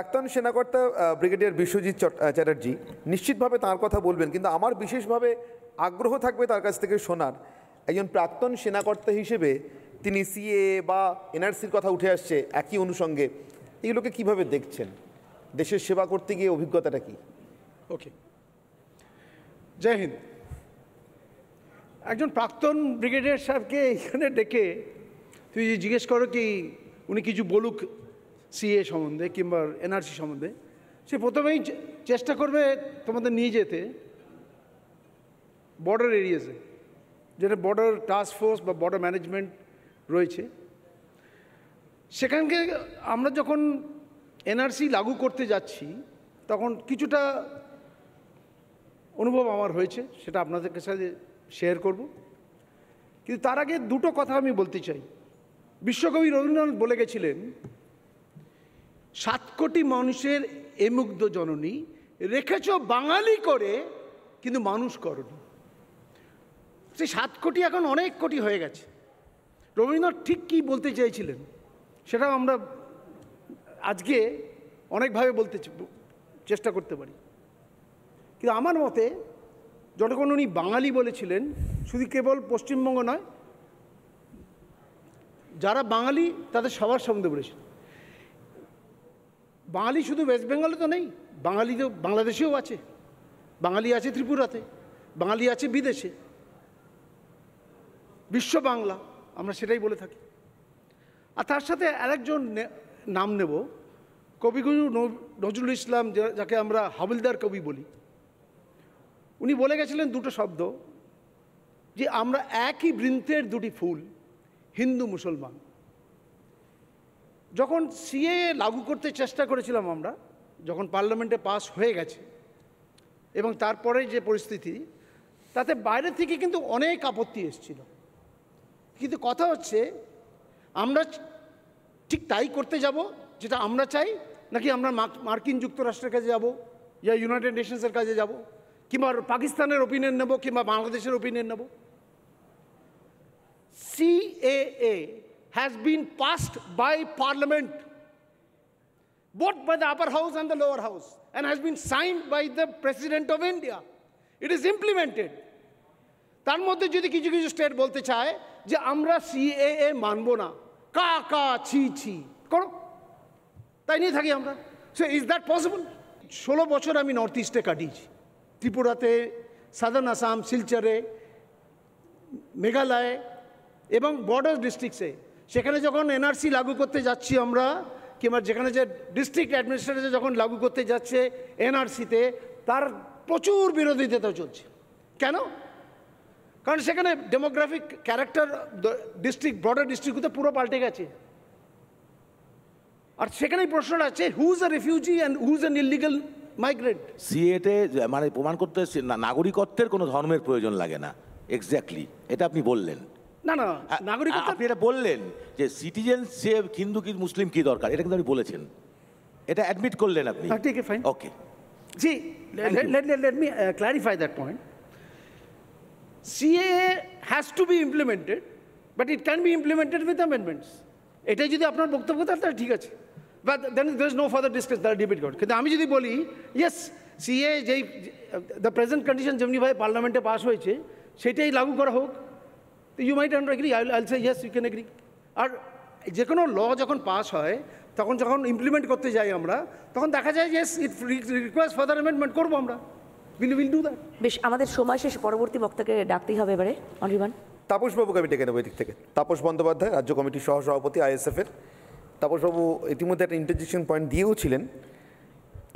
প্রাক্তন সেনাকর্তা ব্রিগেডিয়ার বিশ্বজিৎ চ্যাটার্জি নিশ্চিতভাবে তার কথা বলবেন, কিন্তু আমার বিশেষভাবে আগ্রহ থাকবে তার কাছ থেকে শোনার একজন প্রাক্তন সেনাকর্তা হিসেবে তিনি সিএএ বা এনআরসির কথা উঠে আসছে একই অনুষঙ্গে, এগুলোকে কিভাবে দেখছেন? দেশের সেবা করতে গিয়ে অভিজ্ঞতাটা কি? ওকে, জয় হিন্দ। একজন প্রাক্তন ব্রিগেডিয়ার সাহেবকে এখানে ডেকে তুই জিজ্ঞেস করো কি উনি কিছু বলুক সিএ সম্বন্ধে কিংবা এনআরসি সম্বন্ধে, সে প্রথমেই চেষ্টা করবে তোমাদের নিয়ে যেতে বর্ডার এরিয়াসে, যেটা বর্ডার টাস্ক ফোর্স বা বর্ডার ম্যানেজমেন্ট রয়েছে। সেখানকে আমরা যখন এনআরসি লাগু করতে যাচ্ছি তখন কিছুটা অনুভব আমার হয়েছে, সেটা আপনাদের সাথে শেয়ার করব। কিন্তু তার আগে দুটো কথা আমি বলতে চাই। বিশ্বকবি রবীন্দ্রনাথ বলে গেছিলেন, 7 কোটি মানুষের এ মুগ্ধ জননী রেখেছ বাঙালি করে কিন্তু মানুষ করনি। সেই 7 কোটি এখন অনেক কোটি হয়ে গেছে। রবীন্দ্রনাথ ঠিক কী বলতে চেয়েছিলেন সেটাও আমরা আজকে অনেকভাবে বলতে চেষ্টা করতে পারি, কিন্তু আমার মতে যতক্ষণ উনি বাঙালি বলেছিলেন, শুধু কেবল পশ্চিমবঙ্গ নয়, যারা বাঙালি তাদের সবার সম্বন্ধে বলেছিলেন। বাঙালি শুধু ওয়েস্ট বেঙ্গলে তো নেই, বাঙালি তো বাংলাদেশেও আছে, বাঙালি আছে ত্রিপুরাতে, বাঙালি আছে বিদেশে, বিশ্ব বাংলা আমরা সেটাই বলে থাকি। আর তার সাথে আরেকজন নাম নেব, কবিগুরু নজরুল ইসলাম, যাকে আমরা হাবিলদার কবি বলি। উনি বলে গেছিলেন দুটো শব্দ, যে আমরা একই বৃন্তের দুটি ফুল, হিন্দু মুসলমান। যখন সিএ লাগু করতে চেষ্টা করেছিলাম আমরা, যখন পার্লামেন্টে পাস হয়ে গেছে এবং তারপরে যে পরিস্থিতি, তাতে বাইরে থেকে কিন্তু অনেক আপত্তি এসেছিল। কিন্তু কথা হচ্ছে, আমরা ঠিক তাই করতে যাব যেটা আমরা চাই, নাকি আমরা মার্কিন যুক্তরাষ্ট্রের কাছে যাব, ইয়া ইউনাইটেড নেশনসের কাছে যাব, কিংবা পাকিস্তানের ওপিনিয়ন নেব, কিংবা বাংলাদেশের ওপিনিয়ন নেব। CAA has been passed by Parliament, both by the upper house and the lower house, and has been signed by the President of India. It is implemented. তার মধ্যে যদি কিছু কিছু স্টেট বলতে চায় যে আমরা CAA মানব না, কা কা ছি ছি করো, তাই নিয়ে থাকি আমরা। So is that possible? 16 বছর আমি নর্থ ইস্টে কাটিয়েছি, ত্রিপুরাতে, সাদার্ন আসাম, শিলচরে, মেঘালয় এবং বর্ডার ডিস্ট্রিক্টসে। সেখানে যখন এনআরসি লাগু করতে যাচ্ছি আমরা, কিংবা যেখানে যে ডিস্ট্রিক্ট অ্যাডমিনিস্ট্রেটর যখন লাগু করতে যাচ্ছে এনআরসিতে, তার প্রচুর বিরোধিতা চলছে। কেন? কারণ সেখানে ডেমোগ্রাফিক ক্যারেক্টার ডিস্ট্রিক্ট, বর্ডার ডিস্ট্রিক্টগুলোতে পুরো পাল্টে গেছে। আর সেখানেই প্রশ্নটা আছে, who is a refugee and who is an illegal migrant. সিএতে মানে প্রমাণ করতে নাগরিকত্বের কোনো ধর্মের প্রয়োজন লাগে না, এক্স্যাক্টলি এটা আপনি বললেন। না না, নাগরিকত্ব আপনি এটা বললেন যে সিটিজেনশিপ, হিন্দু কি মুসলিম কি দরকার, এটা কিন্তু আপনি বলেছেন, এটা অ্যাডমিট করলেন আপনি। ঠিক আছে, fine, okay. G, let me clarify that point. CAA has to be implemented, but it can be implemented with amendments. এটাই যদি আপনার বক্তব্য থাকে তাহলে ঠিক আছে, but then there is no further discussion, তাহলে ডিবেট করুন। কিন্তু আমি যদি বলি ইয়েস, CAA যেই দ্য প্রেজেন্ট কন্ডিশন যেমনিভাবে পার্লামেন্টে পাস হয়েছে সেটাই লাগু করা হোক, you might not agree, I'll say yes, you can agree. আর যে কোনো ল যখন পাস হয়, তখন যখন ইমপ্লিমেন্ট করতে যাই আমরা, তখন দেখা যায় yes it requires further amendment, করবো আমরা, উইল ডু দ্যাট। বেশ, আমাদের সময় শেষে পরবর্তী বক্তাকে ডাকতেই হবে এবারে। অনির্বাণ, তাপসবাবুকে আমি ডেকে নেব এদিক থেকে। তাপস বন্দ্যোপাধ্যায়, রাজ্য কমিটির সহসভাপতি ISF-এর। তাপসবাবু ইতিমধ্যে একটা ইন্টারজেকশন পয়েন্ট দিয়েও ছিলেন,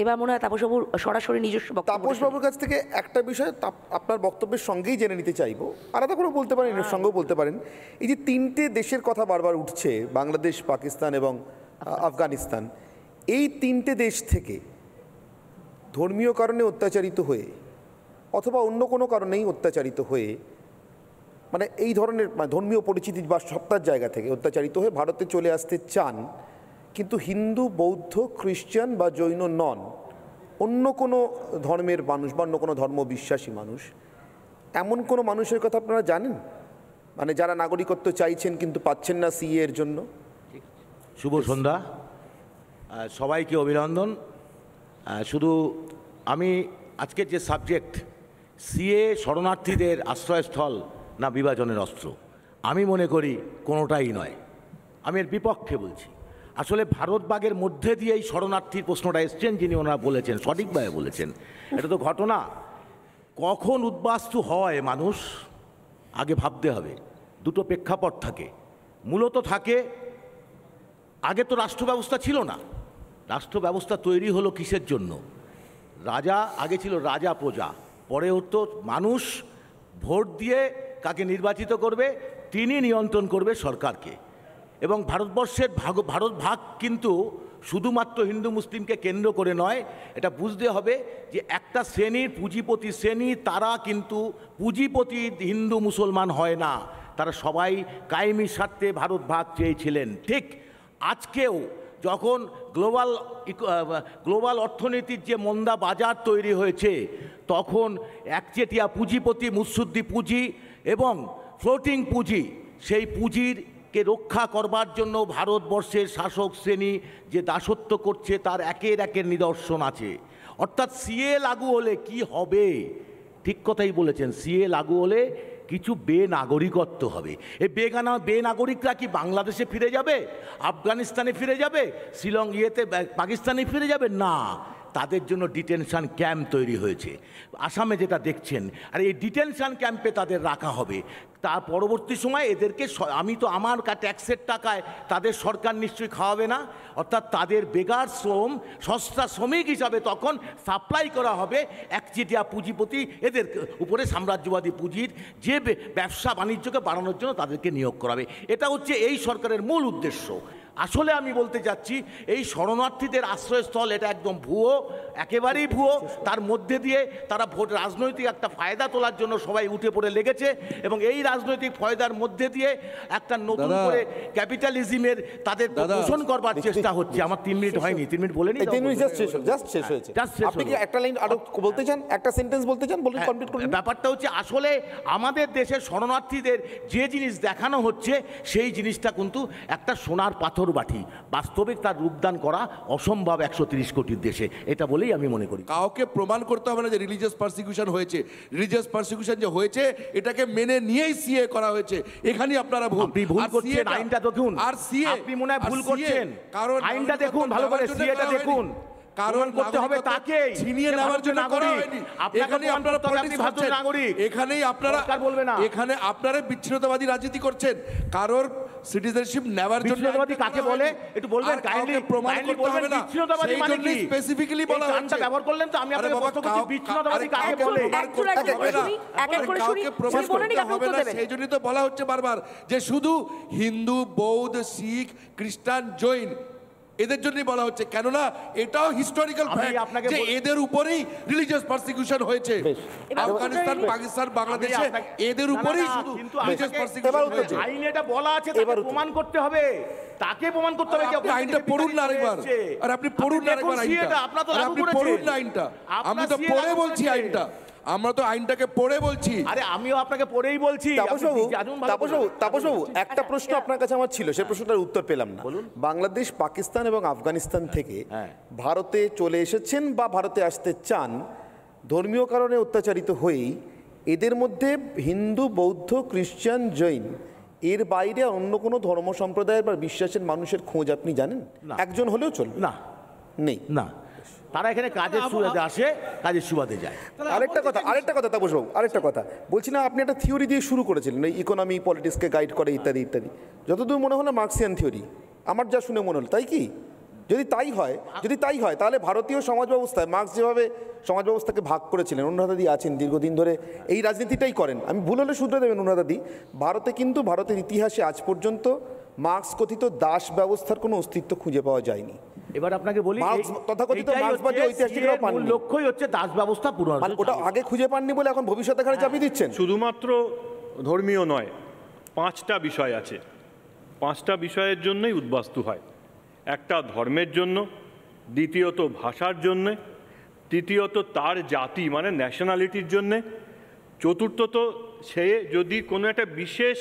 এবার মনে হয় তাপসবাবুর সরাসরি নিজস্ব বক্তব্য। তাপসবাবুর কাছ থেকে একটা বিষয় আপনার বক্তব্যের সঙ্গেই জেনে নিতে চাইবো, আলাদা করে বলতে পারেন, এর সঙ্গেও বলতে পারেন। এই যে 3টে দেশের কথা বারবার উঠছে, বাংলাদেশ, পাকিস্তান এবং আফগানিস্তান, এই 3টে দেশ থেকে ধর্মীয় কারণে অত্যাচারিত হয়ে অথবা অন্য কোনো কারণেই অত্যাচারিত হয়ে, মানে এই ধরনের ধর্মীয় পরিচিতি বা সত্তার জায়গা থেকে অত্যাচারিত হয়ে ভারতে চলে আসতে চান, কিন্তু হিন্দু, বৌদ্ধ, খ্রিস্টান বা জৈন নন, অন্য কোনো ধর্মের মানুষ বা অন্য কোনো ধর্ম বিশ্বাসী মানুষ, এমন কোনো মানুষের কথা আপনারা জানেন? মানে যারা নাগরিকত্ব চাইছেন কিন্তু পাচ্ছেন না সিএ এর জন্য? শুভ সন্ধ্যা। সবাইকে অভিনন্দন। শুধু আমি আজকের যে সাবজেক্ট সিএ শরণার্থীদের আশ্রয়স্থল না বিভাজনের অস্ত্র, আমি মনে করি কোনোটাই নয়। আমি এর বিপক্ষে বলছি। আসলে ভারতবাগের মধ্যে দিয়েই শরণার্থীর প্রশ্নটা এসছেন, যিনি ওনারা বলেছেন, সঠিকভাবে বলেছেন। এটা তো ঘটনা। কখন উদ্বাস্তু হয় মানুষ আগে ভাবতে হবে। দুটো প্রেক্ষাপট থাকে, মূলত থাকে আগে তো রাষ্ট্র ব্যবস্থা ছিল না। রাষ্ট্র ব্যবস্থা তৈরি হলো কিসের জন্য? রাজা আগে ছিল রাজা প্রজা, পরে হতো মানুষ ভোট দিয়ে কাকে নির্বাচিত করবে তিনি নিয়ন্ত্রণ করবে সরকারকে। এবং ভারতবর্ষের ভারত ভাগ কিন্তু শুধুমাত্র হিন্দু মুসলিমকে কেন্দ্র করে নয়, এটা বুঝতে হবে যে একটা শ্রেণীর পুঁজিপতি শ্রেণী, তারা কিন্তু পুঁজিপতি হিন্দু মুসলমান হয় না, তারা সবাই কায়েমি স্বার্থে ভারত ভাগ চেয়েছিলেন। ঠিক আজকেও যখন গ্লোবাল অর্থনীতির যে মন্দা বাজার তৈরি হয়েছে, তখন একচেটিয়া পুঁজিপতি মুৎসুদ্দি পুঁজি এবং ফ্লোটিং পুঁজি, সেই পুঁজিরকে রক্ষা করবার জন্য ভারতবর্ষের শাসক শ্রেণী যে দাসত্ব করছে তার একের নিদর্শন আছে। অর্থাৎ সিএ লাগু হলে কি হবে? ঠিক কথাই বলেছেন, সিএ লাগু হলে কিছু বেনাগরিকত্ব হবে। এই বেনাগরিকরা কি বাংলাদেশে ফিরে যাবে, আফগানিস্তানে ফিরে যাবে, পাকিস্তানে ফিরে যাবে? না, তাদের জন্য ডিটেনশন ক্যাম্প তৈরি হয়েছে আসামে, যেটা দেখছেন। আর এই ডিটেনশন ক্যাম্পে তাদের রাখা হবে। তার পরবর্তী সময় এদেরকে আমি তো আমার ট্যাক্সের টাকায় তাদের সরকার নিশ্চয়ই খাওয়াবে না। অর্থাৎ তাদের বেকার শ্রম, সস্তা শ্রমিক হিসাবে তখন সাপ্লাই করা হবে একচেটিয়া পুঁজিপতি, এদের উপরে সাম্রাজ্যবাদী পুঁজির যে ব্যবসা বাণিজ্যকে বাড়ানোর জন্য তাদেরকে নিয়োগ করা হবে। এটা হচ্ছে এই সরকারের মূল উদ্দেশ্য। আসলে আমি বলতে চাচ্ছি এই শরণার্থীদের আশ্রয়স্থল এটা একদম ভুয়ো, একেবারেই ভুয়ো। তার মধ্যে দিয়ে তারা রাজনৈতিক একটা ফায়দা তোলার জন্য সবাই উঠে পড়ে লেগেছে, এবং এই রাজনৈতিক ফায়দার মধ্যে দিয়ে একটা নতুন করে ক্যাপিটালিজমের তাদের পোষণ করবার চেষ্টা হচ্ছে। আমার 3 মিনিট হয়নি, 3 মিনিট বলে নি, 3 মিনিট জাস্ট শেষ হয়েছে। আপনি কি একটা লাইন আরো বলতে চান, একটা সেন্টেন্স বলতে চান? বলুন, কমপ্লিট করুন। ব্যাপারটা হচ্ছে আসলে আমাদের দেশের শরণার্থীদের যে জিনিস দেখানো হচ্ছে সেই জিনিসটা কিন্তু একটা সোনার পাথর বাটি, বাস্তবিক তার রূপদান করা অসম্ভব 130 কোটির দেশে। এটা বলেই আমি মনে করি। কাউকে প্রমাণ করতে হবে না যে রিলিজিয়াস পারসিকিউশন হয়েছে। রিলিজিয়াস পারসিকিউশন যে হয়েছে এটাকে মেনে নিয়েই সিএ করা হয়েছে। এখানেই আপনারা ভুল। আপনি ভুল করছেন, আইনটা দেখুন। আর সিএ আপনি মনে হয় ভুল করছেন, কারণ আইনটা দেখুন ভালো করে, সিএটা দেখুন। কারণ করতে হবে তাকে ছিনিয়ে নেওয়ার জন্য করা হয়নি। এখানেই আপনারা পলিটিক্স করছেন, এখানেই আপনারা বলবে না, এখানে আপনারা বিচ্ছিন্নতাবাদী রাজনীতি করছেন। কারোর সিটিজেনশিপ নেওয়ার জন্য বিচ্ছিন্নতাবাদী কাকে বলে একটু বলবেন, কাইন্ডলি প্রমাণ করতে হবে না। বিচ্ছিন্নতাবাদী মানে কি স্পেসিফিক্যালি বলা হচ্ছে, ব্যবহার করলেন তো আমি আপনাকে প্রশ্ন করছি, বিচ্ছিন্নতাবাদী কাকে বলে? সেই জন্যই তো বলা হচ্ছে বারবার যে শুধু হিন্দু, বৌদ্ধ, শিখ, খ্রিস্টান, জৈন এদের জন্যই বলা হচ্ছে, কেননা এটাও হিস্টোরিক্যাল ফ্যাক্ট যে এদের উপরেই রিলিজিয়াস পারসিকিউশন হয়েছে। আফগানিস্তান, পাকিস্তান, বাংলাদেশে এদের উপরেই শুধু রিলিজিয়াস পারসিকিউশন হয়েছে। আইনে এটা বলা আছে, তাকে প্রমাণ করতে হবে, তাকে প্রমাণ করতে হবে। আপনি আইনটা পড়ুন না আরেকবার, আর আপনি পড়ুন না আরেকবার আইনটা, আপনি পড়ুন না আইনটা। আমি তো পড়ে বলছি আইনটা, আমরা তো আইনটাকে পড়ে বলছি। আরে আমিও আপনাকে পড়েই বলছি। তাপসবাবু, একটা প্রশ্ন আপনার কাছে আমার ছিল, সেই প্রশ্নটার উত্তর পেলাম না। বাংলাদেশ, পাকিস্তান এবং আফগানিস্তান থেকে ভারতে চলে এসেছেন বা ভারতে আসতে চান ধর্মীয় কারণে অত্যাচারিত হয়েই, এদের মধ্যে হিন্দু, বৌদ্ধ, খ্রিস্টান, জৈন এর বাইরে অন্য কোনো ধর্ম সম্প্রদায়ের বা বিশ্বাসের মানুষের খোঁজ আপনি জানেন? একজন হলেও চলবে না? নেই না, তারা এখানে কাজের সুবাদে আসে, কাজের সুবাদে যায়। আরেকটা কথা তাপসবাবু, আরেকটা কথা বলছি না, আপনি একটা থিওরি দিয়ে শুরু করেছিলেন, এই ইকোনমি পলিটিক্সকে গাইড করে ইত্যাদি ইত্যাদি। যতদূর মনে হলো মার্কসিয়ান থিওরি, আমার যা শুনে মনে হলো, তাই কি? যদি তাই হয় তাহলে ভারতীয় সমাজ ব্যবস্থায় মার্কস যেভাবে সমাজ ব্যবস্থাকে ভাগ করেছিলেন, অনুরাধাদি আছেন দীর্ঘদিন ধরে এই রাজনীতিটাই করেন, আমি ভুল হলে শুধরে দেবেন অনুরাধাদি, ভারতে কিন্তু ভারতের ইতিহাসে আজ পর্যন্ত মার্কস কথিত দাস ব্যবস্থার কোনো অস্তিত্ব খুঁজে পাওয়া যায়নি। এবার আপনাকে বলি, তথাকথিত মার্ক্সবাদী ঐতিহাসিকরাও পাননি। লক্ষ্যই হচ্ছে দাস ব্যবস্থা পুনরুদ্ধার। ওটা আগে খুঁজে পাননি বলে এখন ভবিষ্যতে ঘাড়ে চাপিয়ে দিচ্ছেন। শুধুমাত্র ধর্মীয় নয়, 5টা বিষয় আছে, 5টা বিষয়ের জন্যই উদ্বাস্তু হয়। একটা ধর্মের জন্য, দ্বিতীয়ত ভাষার জন্যে, তৃতীয়ত তার জাতি মানে ন্যাশনালিটির জন্যে, চতুর্থত সে যদি কোনো একটা বিশেষ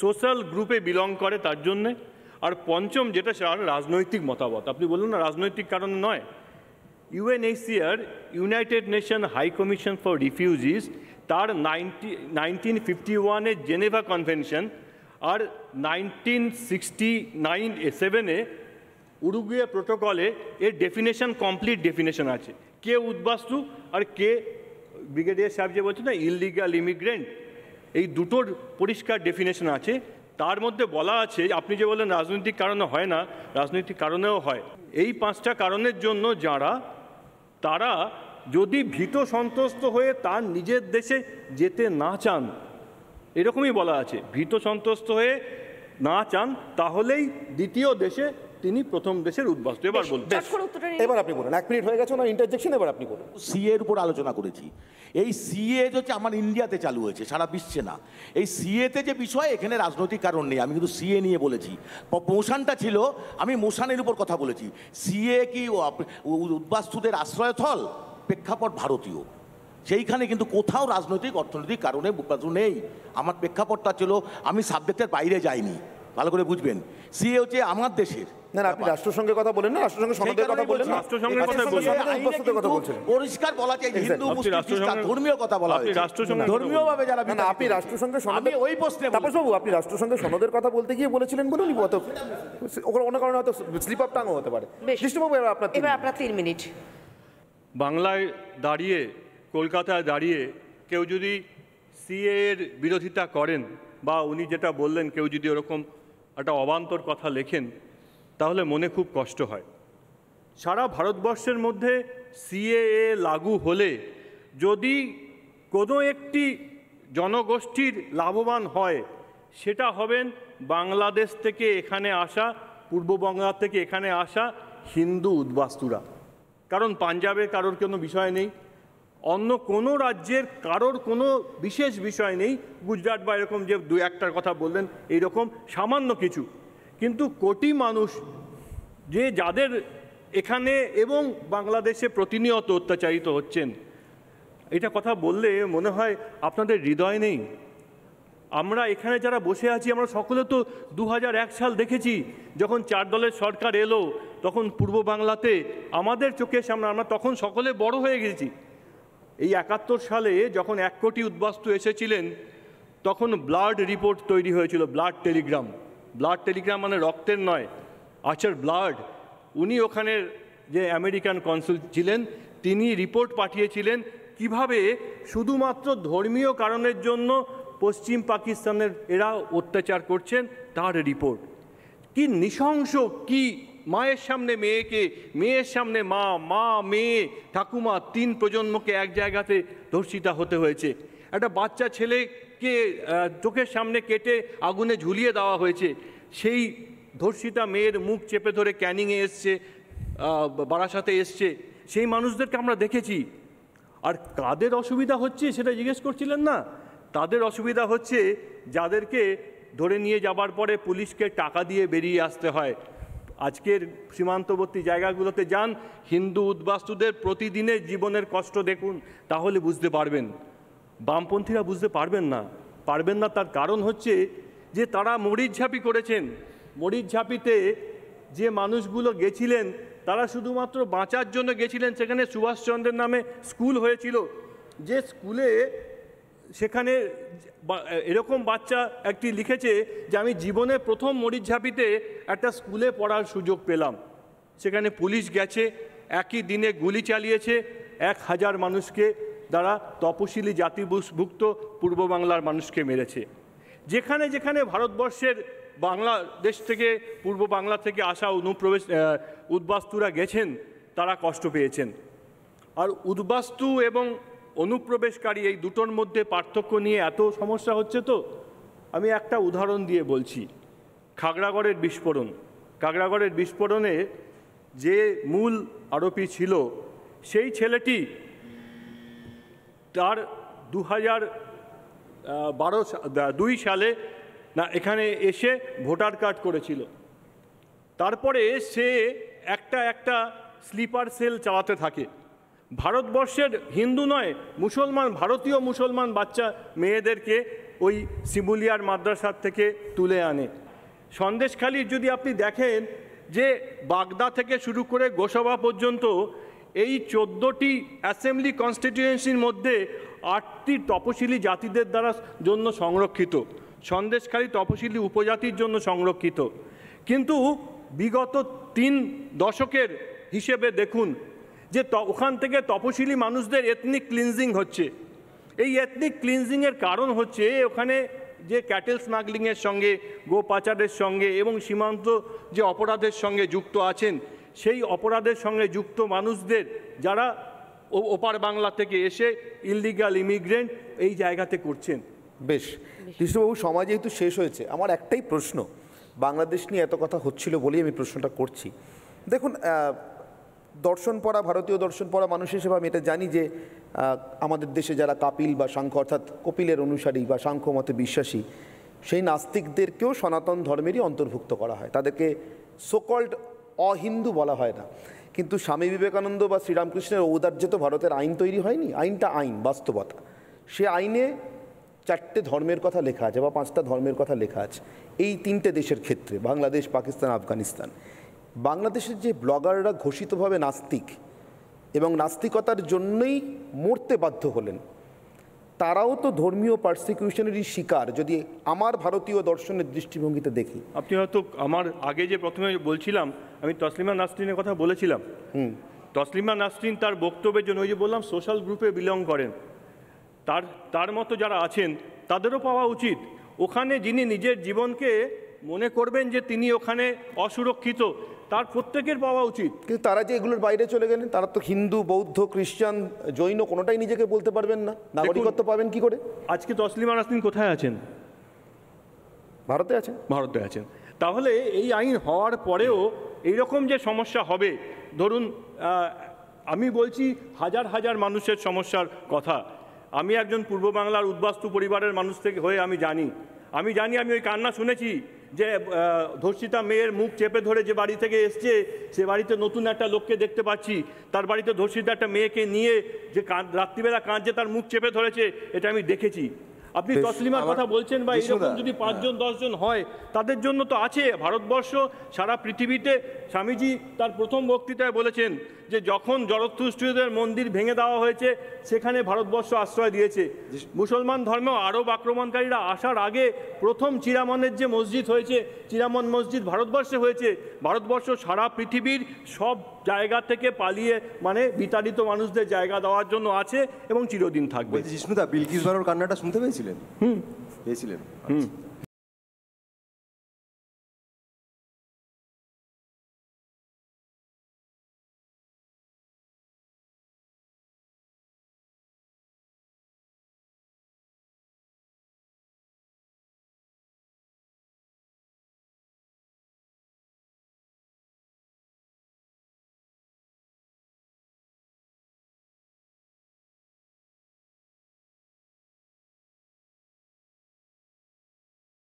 সোশ্যাল গ্রুপে বিলং করে তার জন্যে, আর পঞ্চম যেটা সেটা রাজনৈতিক মতামত। আপনি বলুন না রাজনৈতিক কারণে নয়। UNHCR United Nation High Commission for Refugees তার 1951-এ জেনেভা কনভেনশন আর 1967-এ উরুগুয়ে প্রোটোকলে এর ডেফিনেশন, কমপ্লিট ডেফিনেশন আছে, কে উদ্বাস্তু আর কে ব্রিগেডিয়ার সাহেব যে বলছে না ইললিগাল ইমিগ্রেন্ট, এই দুটোর পরিষ্কার ডেফিনেশন আছে। তার মধ্যে বলা আছে, আপনি যে বললেন রাজনৈতিক কারণে হয় না, রাজনৈতিক কারণেও হয়। এই 5টা কারণের জন্য তারা যদি ভীত সন্ত্রস্ত হয়ে তার নিজের দেশে যেতে না চান, এরকমই বলা আছে, ভীত সন্ত্রস্ত হয়ে না চান তাহলেই দ্বিতীয় দেশে তিনি প্রথম দেশের উদ্বাস্তু। এবার বলুন, এবার আপনি বলুন, 1 মিনিট হয়ে গেছে না ইন্টারজেকশন, এবার আপনি বলুন। সিএ এর উপর আলোচনা করেছি। এই সিএ হচ্ছে আমার ইন্ডিয়াতে চালু হয়েছে, সারা বিশ্বে না। এই সিএতে যে বিষয়, এখানে রাজনৈতিক কারণ নেই, আমি কিন্তু সিএ নিয়ে বলেছি। মোশনটা ছিল, আমি মোশনের উপর কথা বলেছি। সিএ কি উদ্বাস্তুদের আশ্রয়স্থল? প্রেক্ষাপট ভারতীয়, সেইখানে কিন্তু কোথাও রাজনৈতিক অর্থনৈতিক কারণে নেই। আমার প্রেক্ষাপটটা ছিল, আমি সাবজেক্টের বাইরে যাইনি, ভালো করে বুঝবেন। সিএ হচ্ছে আমার দেশের। না, আপনি রাষ্ট্রসংঘের কথা বলেন না, রাষ্ট্রসংঘের সনদের কথা বলেন না, রাষ্ট্রসংঘের কথা বলছেন। পরিষ্কার বলা যায় হিন্দু মুসলিম খ্রিস্টান ধর্মীয় কথা বলা হয়, ধর্মীয় ভাবে যারা। না, আপনি রাষ্ট্রসংঘের সনদ, আমি ওই প্রশ্নে তাপস বাবু, আপনি রাষ্ট্রসংঘের সনদের কথা বলতে গিয়ে বলেছিলেন বলুন, কত ওখানে অন্য কারণে হয়তো স্লিপ আপ টাঙও হতে পারে। কৃষ্ণবাবু, এবার আপনার 3 মিনিট। বাংলায় দাঁড়িয়ে, কলকাতায় দাঁড়িয়ে কেউ যদি সিএ এর বিরোধিতা করেন, বা উনি যেটা বললেন কেউ যদি ওরকম একটা অবান্তর কথা লেখেন, তাহলে মনে খুব কষ্ট হয়। সারা ভারতবর্ষের মধ্যে সিএএ লাগু হলে যদি কোনো একটি জনগোষ্ঠীর লাভবান হয়, সেটা হবেন বাংলাদেশ থেকে এখানে আসা, পূর্ব বাংলা থেকে এখানে আসা হিন্দু উদ্বাস্তুরা। কারণ পাঞ্জাবের কারোর কোনো বিষয় নেই, অন্য কোনো রাজ্যের কারোর কোনো বিশেষ বিষয় নেই, গুজরাট বা এরকম যে 2-1টার কথা বললেন এইরকম সামান্য কিছু। কিন্তু কোটি মানুষ যাদের এখানে এবং বাংলাদেশে প্রতিনিয়ত অত্যাচারিত হচ্ছেন, এটা কথা বললে মনে হয় আপনাদের হৃদয় নেই। আমরা এখানে যারা বসে আছি, আমরা সকলে তো 2001 সাল দেখেছি, যখন 4 দলের সরকার এলো, তখন পূর্ব বাংলাতে আমাদের চোখের সামনে, আমরা তখন সকলে বড় হয়ে গেছি। এই 71 সালে যখন 1 কোটি উদ্বাস্তু এসেছিলেন, তখন ব্লাড রিপোর্ট তৈরি হয়েছিল, ব্লাড টেলিগ্রাম। ব্লাড টেলিগ্রাম মানে রক্তের নয়, আর্চার ব্লাড। উনি ওখানের যে আমেরিকান কনসুল ছিলেন, তিনি রিপোর্ট পাঠিয়েছিলেন কিভাবে শুধুমাত্র ধর্মীয় কারণের জন্য পশ্চিম পাকিস্তানের এরা অত্যাচার করছেন, তার রিপোর্ট। কি নৃশংস, কি মায়ের সামনে মেয়েকে, মেয়ের সামনে মা, মা মেয়ে ঠাকুমা 3 প্রজন্মকে এক জায়গাতে ধর্ষিতা হতে হয়েছে। একটা বাচ্চা ছেলেকে চোখের সামনে কেটে আগুনে ঝুলিয়ে দেওয়া হয়েছে। সেই ধর্ষিতা মেয়ের মুখ চেপে ধরে ক্যানিংয়ে এসছে, বারাসাতে এসছে, সেই মানুষদেরকে আমরা দেখেছি। আর কাদের অসুবিধা হচ্ছে সেটা জিজ্ঞেস করছিলেন না? তাদের অসুবিধা হচ্ছে যাদেরকে ধরে নিয়ে যাবার পরে পুলিশকে টাকা দিয়ে বেরিয়ে আসতে হয়। আজকের সীমান্তবর্তী জায়গাগুলোতে যান, হিন্দু উদ্বাস্তুদের প্রতিদিনের জীবনের কষ্ট দেখুন, তাহলে বুঝতে পারবেন। বামপন্থীরা বুঝতে পারবেন না। তার কারণ হচ্ছে যে তারা মরিচঝাঁপি করেছেন। মরিচঝাঁপিতে যে মানুষগুলো গেছিলেন, তারা শুধুমাত্র বাঁচার জন্য গেছিলেন। সেখানে সুভাষচন্দ্রের নামে স্কুল হয়েছিল, যে স্কুলে সেখানে এরকম বাচ্চা একটি লিখেছে যে আমি জীবনে প্রথম মরিচঝাঁপিতে একটা স্কুলে পড়ার সুযোগ পেলাম। সেখানে পুলিশ গেছে, একই দিনে গুলি চালিয়েছে, 1000 মানুষকে, দ্বারা তপশিলি জাতিভুক্ত পূর্ব বাংলার মানুষকে মেরেছে। যেখানে যেখানে ভারতবর্ষের বাংলাদেশ থেকে, পূর্ব বাংলা থেকে আসা উদ্বাস্তুরা গেছেন, তারা কষ্ট পেয়েছেন। আর উদ্বাস্তু এবং অনুপ্রবেশকারী এই দুটোর মধ্যে পার্থক্য নিয়ে এত সমস্যা হচ্ছে, তো আমি একটা উদাহরণ দিয়ে বলছি। খাগড়াগড়ের কাগড়াগড়ের বিস্ফোরণে যে মূল আরোপী ছিল, সেই ছেলেটি তার 2002 সালে এখানে এসে ভোটার কার্ড করেছিল। তারপরে সে একটা স্লিপার সেল চালাতে থাকে। ভারতবর্ষের হিন্দু নয়, মুসলমান, ভারতীয় মুসলমান বাচ্চা মেয়েদেরকে ওই শিমুলিয়ার মাদ্রাসার থেকে তুলে আনে। সন্দেশখালির যদি আপনি দেখেন যে বাগদা থেকে শুরু করে গোসাবা পর্যন্ত এই 14টি অ্যাসেম্বলি কনস্টিটিউয়েন্সির মধ্যে 8টি তপশিলি জাতিদের দ্বারা জন্য সংরক্ষিত, সন্দেশখালি তপশিলি উপজাতির জন্য সংরক্ষিত। কিন্তু বিগত 3 দশকের হিসেবে দেখুন যে ওখান থেকে তপশিলি মানুষদের এথনিক ক্লিনজিং হচ্ছে। এই এথনিক ক্লিনজিংয়ের কারণ হচ্ছে ওখানে যে ক্যাটেল স্মাগলিংয়ের সঙ্গে, গো পাচারের সঙ্গে এবং সীমান্ত যে অপরাধের সঙ্গে যুক্ত আছেন, সেই অপরাধের সঙ্গে যুক্ত মানুষদের যারা ওপার বাংলা থেকে এসে ইললিগাল ইমিগ্রেন্ট এই জায়গাতে করছেন। বেশ, কৃষ্ণবাবু, সময় যেহেতু শেষ হয়েছে, আমার একটাই প্রশ্ন, বাংলাদেশ নিয়ে এত কথা হচ্ছিল বলেই আমি প্রশ্নটা করছি। দেখুন, দর্শন পড়া, ভারতীয় দর্শন পড়া মানুষ হিসেবে আমি এটা জানি যে আমাদের দেশে যারা কাপিল বা সাংখ্য অর্থাৎ কপিলের অনুসারী বা সাংখ্য মতে বিশ্বাসী, সেই নাস্তিকদেরকেও সনাতন ধর্মেরই অন্তর্ভুক্ত করা হয়, তাদেরকে সোকল্ড অহিন্দু বলা হয় না। কিন্তু স্বামী বিবেকানন্দ বা শ্রীরামকৃষ্ণের ঔদার্যে তো ভারতের আইন তৈরি হয়নি, আইনটা আইন, বাস্তবতা। সে আইনে 4টে ধর্মের কথা লেখা আছে বা 5টা ধর্মের কথা লেখা আছে। এই 3টে দেশের ক্ষেত্রে, বাংলাদেশ, পাকিস্তান, আফগানিস্তান, বাংলাদেশের যে ব্লগাররা ঘোষিতভাবে নাস্তিক এবং নাস্তিকতার জন্যই মরতে বাধ্য হলেন, তারাও তো ধর্মীয় পারসিকিউশনেরই শিকার, যদি আমার ভারতীয় দর্শনের দৃষ্টিভঙ্গিতে দেখি। আপনি হয়তো আমার আগে যে প্রথমে বলছিলাম, আমি তসলিমা নাসরিনের কথা বলেছিলাম। তসলিমা নাসরিন তার বক্তব্যের জন্য, ওই যে বললাম সোশ্যাল গ্রুপে বিলং করেন, তার মতো যারা আছেন তাদেরও পাওয়া উচিত। ওখানে যিনি নিজের জীবনকে মনে করবেন যে তিনি ওখানে অসুরক্ষিত, তার প্রত্যেকের পাওয়া উচিত। কিন্তু তারা যে এগুলোর বাইরে চলে গেলেন, তারা তো হিন্দু, বৌদ্ধ, খ্রিস্টান, জৈন কোনোটাই নিজেকে বলতে পারবেন না, নাগরিকত্ব পাবেন কি করে? আজকে তসলিমা নাসরিন কোথায় আছেন? ভারতে আছেন। ভারতে আছেন। তাহলে এই আইন হওয়ার পরেও এইরকম যে সমস্যা হবে, ধরুন আমি বলছি হাজার হাজার মানুষের সমস্যার কথা। আমি একজন পূর্ব বাংলার উদ্বাস্তু পরিবারের মানুষ থেকে হয়ে আমি জানি আমি ওই কান্না শুনেছি যে ধর্ষিতা মেয়ের মুখ চেপে ধরে যে বাড়ি থেকে এসছে, সে বাড়িতে নতুন একটা লোককে দেখতে পাচ্ছি, তার বাড়িতে ধর্ষিত একটা মেয়েকে নিয়ে যে রাত্রিবেলা কাঁদছে, তার মুখ চেপে ধরেছে, এটা আমি দেখেছি। আপনি তসলিমার কথা বলছেন, বা এরকম যদি 5 জন 10 জন হয়, তাদের জন্য তো আছে ভারতবর্ষ, সারা পৃথিবীতে। স্বামীজি তার প্রথম বক্তৃতায় বলেছেন যে যখন জরথুস্ট্রীয়দের মন্দির ভেঙে দেওয়া হয়েছে, সেখানে ভারতবর্ষ আশ্রয় দিয়েছে। মুসলমান ধর্মেও আরব আক্রমণকারীরা আসার আগে প্রথম চিরামনের যে মসজিদ হয়েছে, চিরামন মসজিদ ভারতবর্ষে হয়েছে। ভারতবর্ষ সারা পৃথিবীর সব জায়গা থেকে পালিয়ে মানে বিতাড়িত মানুষদের জায়গা দেওয়ার জন্য আছে এবং চিরদিন থাকবে। জিষ্ণুদা, বিলকিস বানোর কান্নাটা শুনতে পেয়েছিলেন? পেয়েছিলেন।